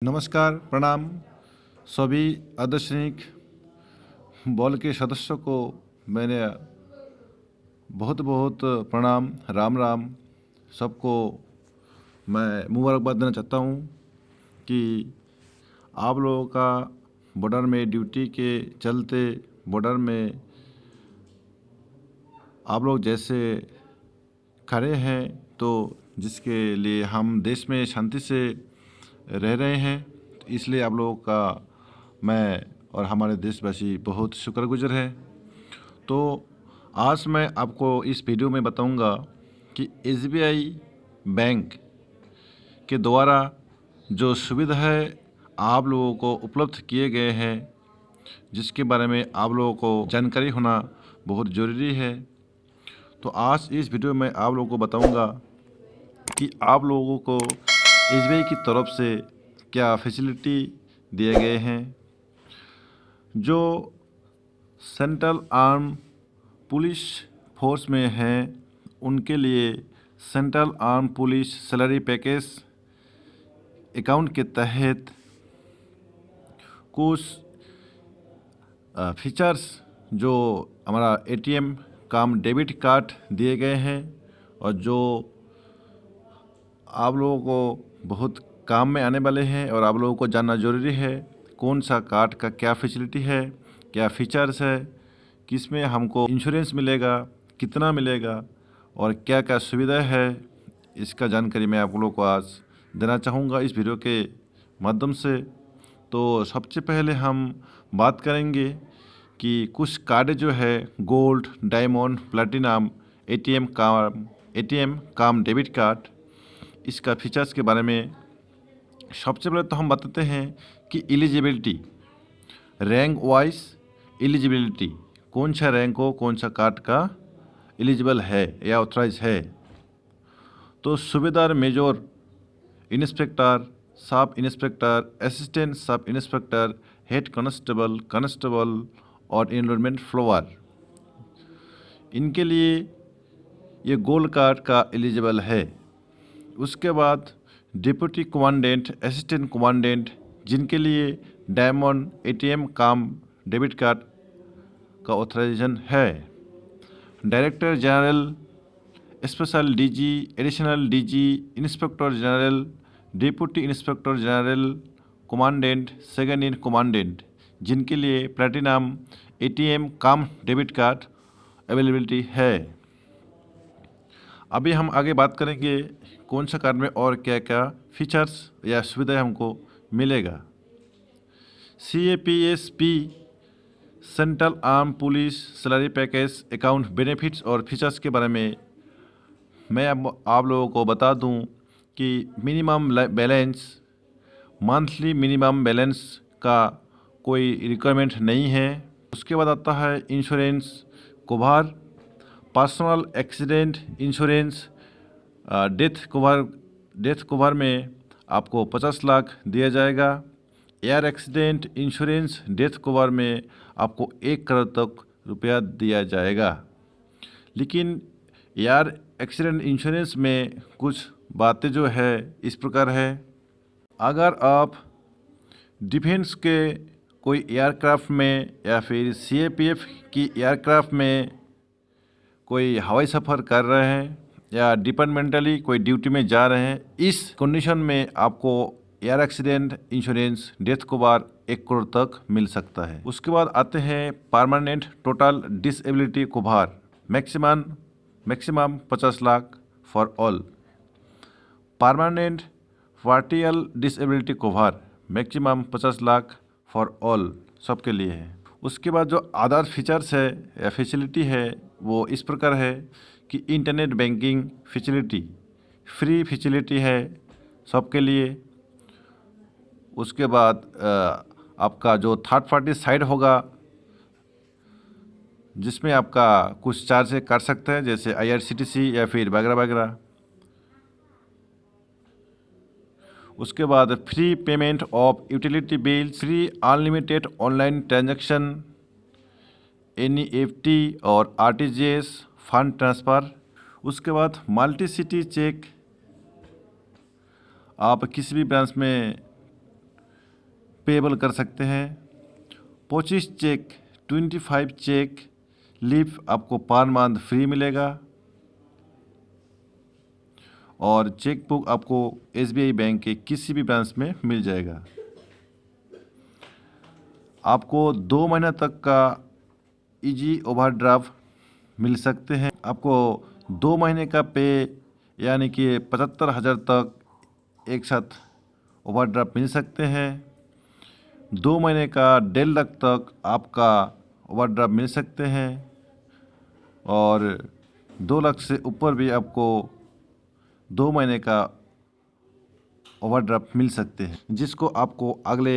नमस्कार, प्रणाम सभी अर्धसैनिक बल के सदस्यों को मैंने बहुत बहुत प्रणाम, राम राम। सबको मैं मुबारकबाद देना चाहता हूँ कि आप लोगों का बॉर्डर में ड्यूटी के चलते बॉर्डर में आप लोग जैसे खड़े हैं, तो जिसके लिए हम देश में शांति से रह रहे हैं, तो इसलिए आप लोगों का मैं और हमारे देशवासी बहुत शुक्रगुजार हैं। तो आज मैं आपको इस वीडियो में बताऊंगा कि SBI बैंक के द्वारा जो सुविधाएं आप लोगों को उपलब्ध किए गए हैं, जिसके बारे में आप लोगों को जानकारी होना बहुत ज़रूरी है। तो आज इस वीडियो में आप लोगों को बताऊंगा कि आप लोगों को SBI की तरफ से क्या फैसिलिटी दिए गए हैं। जो सेंट्रल आर्म पुलिस फोर्स में हैं, उनके लिए central arm police salary package account के तहत कुछ फीचर्स जो हमारा ATM काम डेबिट कार्ड दिए गए हैं, और जो आप लोगों को बहुत काम में आने वाले हैं और आप लोगों को जानना ज़रूरी है कौन सा कार्ड का क्या फैसिलिटी है, क्या फीचर्स है, किस में हमको इंश्योरेंस मिलेगा, कितना मिलेगा और क्या क्या सुविधा है। इसका जानकारी मैं आप लोगों को आज देना चाहूँगा इस वीडियो के माध्यम से। तो सबसे पहले हम बात करेंगे कि कुछ कार्ड जो है गोल्ड, डायमंड, प्लैटिनम, ATM काम डेबिट कार्ड, इसका फीचर्स के बारे में सबसे पहले तो हम बताते हैं कि एलिजिबिलिटी, रैंक वाइज एलिजिबिलिटी, कौन सा रैंक हो, कौन सा कार्ड का एलिजिबल है या ऑथराइज है। तो subedar, major, inspector, sub inspector, assistant sub inspector, head constable और एनरोलमेंट फ्लोवर, इनके लिए ये गोल्ड कार्ड का एलिजिबल है। उसके बाद डिप्टी कमांडेंट, असिस्टेंट कमांडेंट, जिनके लिए डायमंड ATM काम डेबिट कार्ड का ऑथराइजेशन है। Director general, special DG, additional DG, inspector general, deputy inspector general, commandant, second in commandant, जिनके लिए प्लैटिनम ATM काम डेबिट कार्ड अवेलेबिलिटी है। अभी हम आगे बात करेंगे कौन सा कार्ड में और क्या क्या फीचर्स या सुविधाएं हमको मिलेगा। CAPSP central arm police salary package account benefits और फीचर्स के बारे में मैं आप लोगों को बता दूं कि minimum balance, monthly minimum balance का कोई रिक्वायरमेंट नहीं है। उसके बाद आता है insurance cover, personal accident insurance, death cover में आपको 50 लाख दिया जाएगा। Air accident insurance death cover में आपको 1 करोड़ तक रुपया दिया जाएगा। लेकिन एयर एक्सीडेंट इंश्योरेंस में कुछ बातें जो है इस प्रकार है, अगर आप डिफेंस के कोई एयरक्राफ्ट में या फिर CAPF की एयरक्राफ्ट में कोई हवाई सफ़र कर रहे हैं या डिपार्टमेंटली कोई ड्यूटी में जा रहे हैं, इस कंडीशन में आपको air accident insurance death cover 1 crore तक मिल सकता है। उसके बाद आते हैं permanent total disability cover, maximum 50 lakh for all. Permanent partial disability cover maximum 50 lakh for all, सबके लिए है। उसके बाद जो अदर फीचर्स है या फैसिलिटी है वो इस प्रकार है कि internet banking facility free facility है सबके लिए। उसके बाद आपका जो थर्ड पार्टी साइड होगा, जिसमें आपका कुछ चार्ज काट सकते हैं, जैसे IRCTC या फिर वगैरह वगैरह। उसके बाद free payment of utility bill, free unlimited online transaction, NEFT और RTGS फंड ट्रांसफ़र। उसके बाद मल्टी सिटी चेक, आप किसी भी ब्रांच में पेबल कर सकते हैं। 25 चेक 25 चेक लीफ आपको पर मंथ फ्री मिलेगा और चेक बुक आपको SBI बैंक के किसी भी ब्रांच में मिल जाएगा। आपको 2 महीना तक का इजी ओवरड्राफ्ट मिल सकते हैं। आपको 2 महीने का पे यानी कि 75,000 तक एक साथ ओवरड्राफ्ट मिल सकते हैं। 2 महीने का 1.5 लाख तक आपका ओवरड्राफ्ट मिल सकते हैं और 2 लाख से ऊपर भी आपको 2 महीने का ओवरड्राफ्ट मिल सकते हैं, जिसको आपको अगले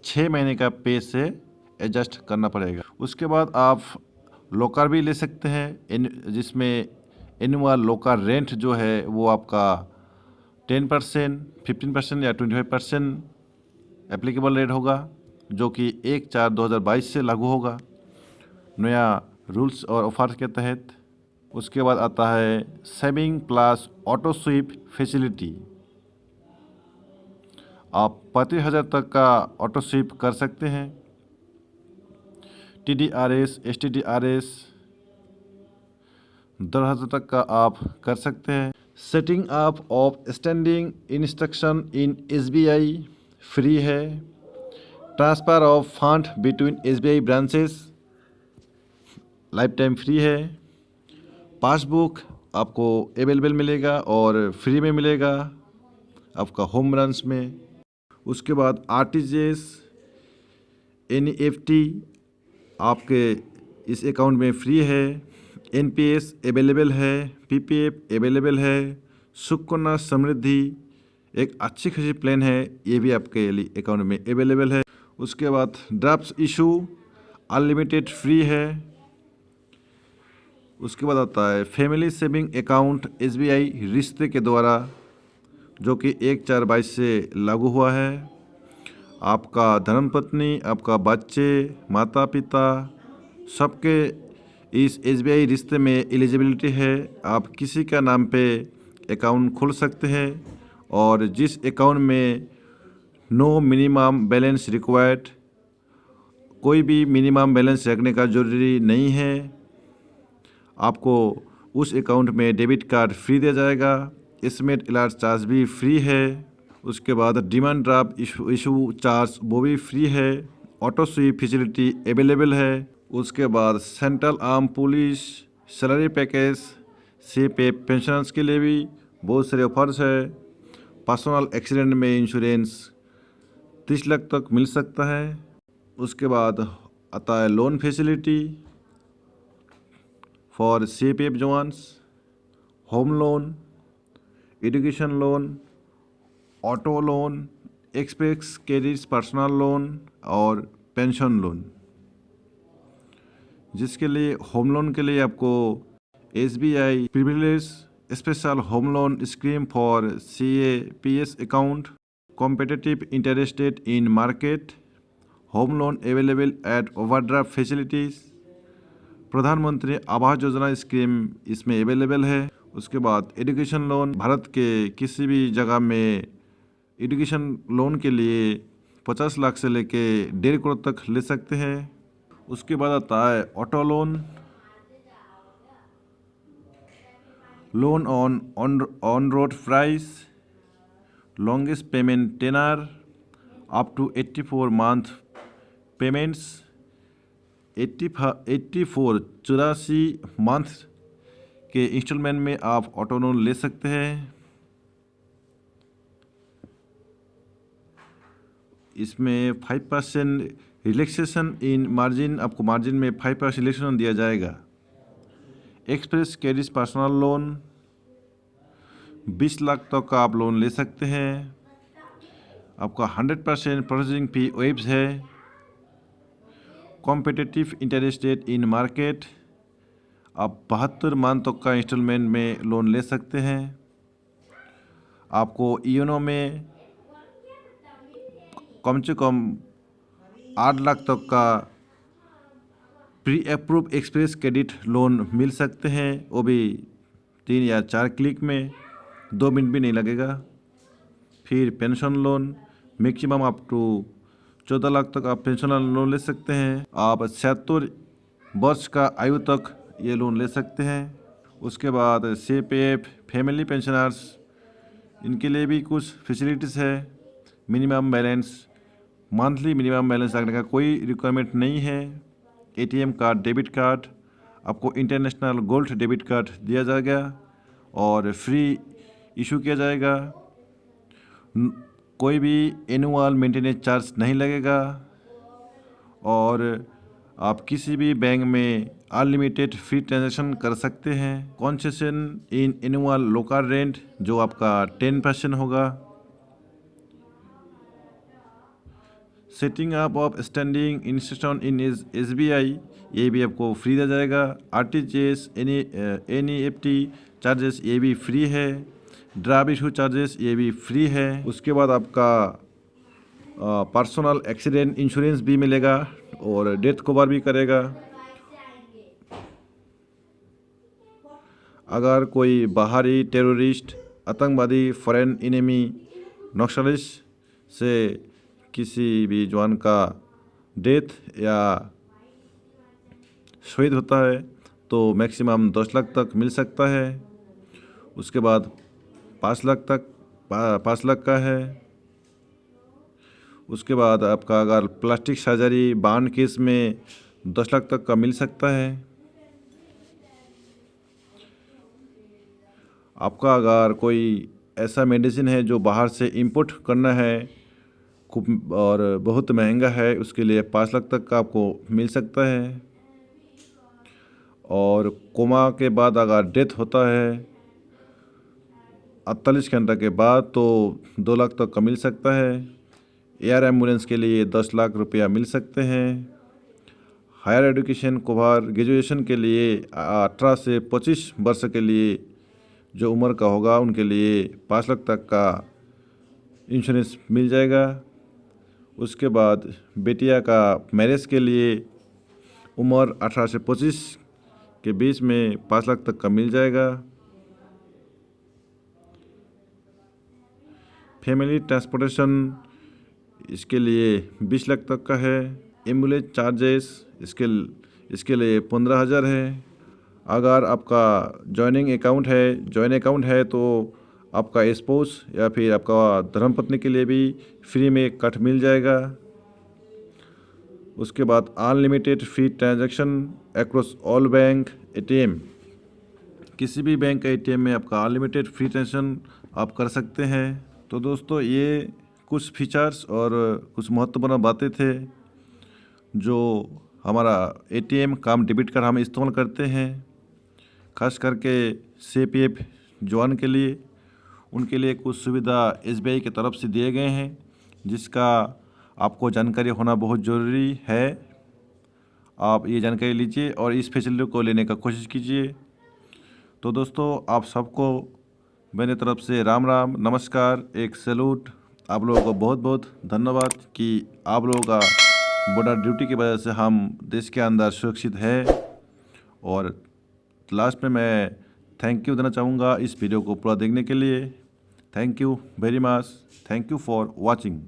6 महीने का पे से एडजस्ट करना पड़ेगा। उसके बाद आप लॉकर भी ले सकते हैं, जिसमें एनुअल लॉकर रेंट जो है वो आपका 10%, 15% या 25% एप्लीकेबल रेट होगा, जो कि 1/4/2022 से लागू होगा नया रूल्स और ऑफर्स के तहत। उसके बाद आता है saving plus auto SVEEP facility. आप 35,000 तक का ऑटो स्वीप कर सकते हैं। TDRS STDRS 10,000 तक का आप कर सकते हैं। Setting up of standing instruction in SBI free है। Transfer of fund between SBI branches lifetime free है। पासबुक आपको अवेलेबल मिलेगा और फ्री में मिलेगा आपका होम ब्रांच में। उसके बाद RTGS NEFT आपके इस अकाउंट में फ्री है। NPS अवेलेबल है, PPF अवेलेबल है। सुकन्या समृद्धि एक अच्छी खासी प्लान है, ये भी आपके लिए अकाउंट में अवेलेबल है। उसके बाद ड्राफ्ट इशू अनलिमिटेड फ्री है। उसके बाद आता है फैमिली सेविंग अकाउंट SBI रिश्ते के द्वारा, जो कि 1/4/22 से लागू हुआ है। आपका धर्मपत्नी, आपका बच्चे, माता पिता सबके इस SBI रिश्ते में एलिजिबिलिटी है। आप किसी का नाम पे अकाउंट खोल सकते हैं और जिस अकाउंट में नो मिनिमम बैलेंस रिक्वायर्ड, कोई भी मिनिमम बैलेंस रखने का ज़रूरी नहीं है। आपको उस अकाउंट में डेबिट कार्ड फ्री दिया जाएगा। एस्टिमेट इलाज चार्ज भी फ्री है। उसके बाद डिमांड ड्राफ्ट इशू चार्ज वो भी फ्री है। ऑटो स्वीप फैसिलिटी अवेलेबल है। उसके बाद central arm police salary package से पे पेंशनर्स के लिए भी बहुत सारे ऑफर्स है। पर्सनल एक्सीडेंट में इंश्योरेंस 30 लाख तक मिल सकता है। उसके बाद आता है loan facility for CPF jawans, home loan, education loan, auto loan, express credit personal loan और पेंशन लोन, जिसके लिए होम लोन के लिए आपको SBI privilege special home loan scheme for CAPS account, competitive interest rate in market, home loan available at overdraft facilities, प्रधानमंत्री Awas Yojana scheme इसमें available है। उसके बाद एजुकेशन लोन, भारत के किसी भी जगह में एजुकेशन लोन के लिए 50 लाख से लेके 1.5 करोड़ तक ले सकते हैं। उसके बाद आता है auto loan, loan on road price, longest payment tenor up to 84 month payments, 84 month के इंस्टॉलमेंट में आप ऑटो लोन ले सकते हैं। इसमें 5% रिलैक्सेशन इन मार्जिन, आपको मार्जिन में 5% रिलैक्सेशन दिया जाएगा। Express credit personal loan 20 lakh तक का आप लोन ले सकते हैं। आपका 100% प्रोसेसिंग फी वेव्स है। Competitive interest rate in market, आप 72 मंथ तक का इंस्टॉलमेंट में लोन ले सकते हैं। आपको योनो में कम से कम 8 लाख तक का pre approve express credit loan मिल सकते हैं, वो भी 3 या 4 क्लिक में, 2 मिनट भी नहीं लगेगा। फिर pension loan maximum up to 14 lakh तक आप पेंशनर लोन ले सकते हैं। आप 76 वर्ष का आयु तक ये लोन ले सकते हैं। उसके बाद CPF फैमिली पेंशनर्स, इनके लिए भी कुछ फैसिलिटीज़ है। Minimum balance, monthly minimum balance रखने का कोई रिक्वायरमेंट नहीं है। ATM कार्ड, डेबिट कार्ड, आपको इंटरनेशनल गोल्ड डेबिट कार्ड दिया जाएगा और फ्री इशू किया जाएगा। कोई भी एनुअल मेंटेनेंस चार्ज नहीं लगेगा और आप किसी भी बैंक में अनलिमिटेड फ्री ट्रांजैक्शन कर सकते हैं। Concession in annual local rent जो आपका 10% होगा। Setting up of standing institution in SBI, ये भी आपको फ्री दिया जाएगा। RTGS, NEFT चार्जेस ये भी फ्री है। ड्राफ्ट इशू चार्जेस ये भी फ्री है। उसके बाद आपका पर्सनल एक्सीडेंट इंश्योरेंस भी मिलेगा और डेथ कवर भी करेगा। अगर कोई बाहरी टेररिस्ट, आतंकवादी, फॉरेन एनिमी, नक्सलिस्ट से किसी भी जवान का डेथ या शहीद होता है तो मैक्सिमम 10 लाख तक मिल सकता है। उसके बाद 5 लाख का है। उसके बाद आपका अगर प्लास्टिक सर्जरी बार्न केस में 10 लाख तक का मिल सकता है। आपका अगर कोई ऐसा मेडिसिन है जो बाहर से इंपोर्ट करना है और बहुत महंगा है, उसके लिए 5 लाख तक का आपको मिल सकता है। और कोमा के बाद अगर डेथ होता है 48 घंटे के बाद तो 2 लाख तक का मिल सकता है। एयर एम्बुलेंस के लिए 10 लाख रुपया मिल सकते हैं। हायर एजुकेशन कवर, ग्रेजुएशन के लिए 18 से 25 वर्ष के लिए जो उम्र का होगा उनके लिए 5 लाख तक का इंश्योरेंस मिल जाएगा। उसके बाद बेटिया का मैरिज के लिए उम्र 18 से 25 के बीच में 5 लाख तक का मिल जाएगा। फैमिली ट्रांसपोर्टेशन इसके लिए 20 लाख तक का है। एम्बुलेंस चार्जेस इसके लिए 15,000 है। अगर आपका जॉइनिंग अकाउंट है तो आपका स्पाउस या फिर आपका धर्मपत्नी के लिए भी फ्री में कट मिल जाएगा। उसके बाद unlimited free transaction across all bank ATM, किसी भी बैंक का ATM में आपका अनलिमिटेड फ्री ट्रांजैक्शन आप कर सकते हैं। तो दोस्तों ये कुछ फीचर्स और कुछ महत्वपूर्ण बातें थे जो हमारा ATM काम डेबिट कार्ड हम इस्तेमाल करते हैं, खास करके CPF जवान के लिए। उनके लिए कुछ सुविधा SBI की तरफ से दिए गए हैं जिसका आपको जानकारी होना बहुत ज़रूरी है। आप ये जानकारी लीजिए और इस फैसिलिटी को लेने का कोशिश कीजिए। तो दोस्तों आप सबको मेरे तरफ से राम राम, नमस्कार, एक सैल्यूट। आप लोगों को बहुत बहुत धन्यवाद कि आप लोगों का बॉर्डर ड्यूटी की वजह से हम देश के अंदर सुरक्षित है। और लास्ट में मैं थैंक यू देना चाहूँगा इस वीडियो को पूरा देखने के लिए। Thank you very much. Thank you for watching.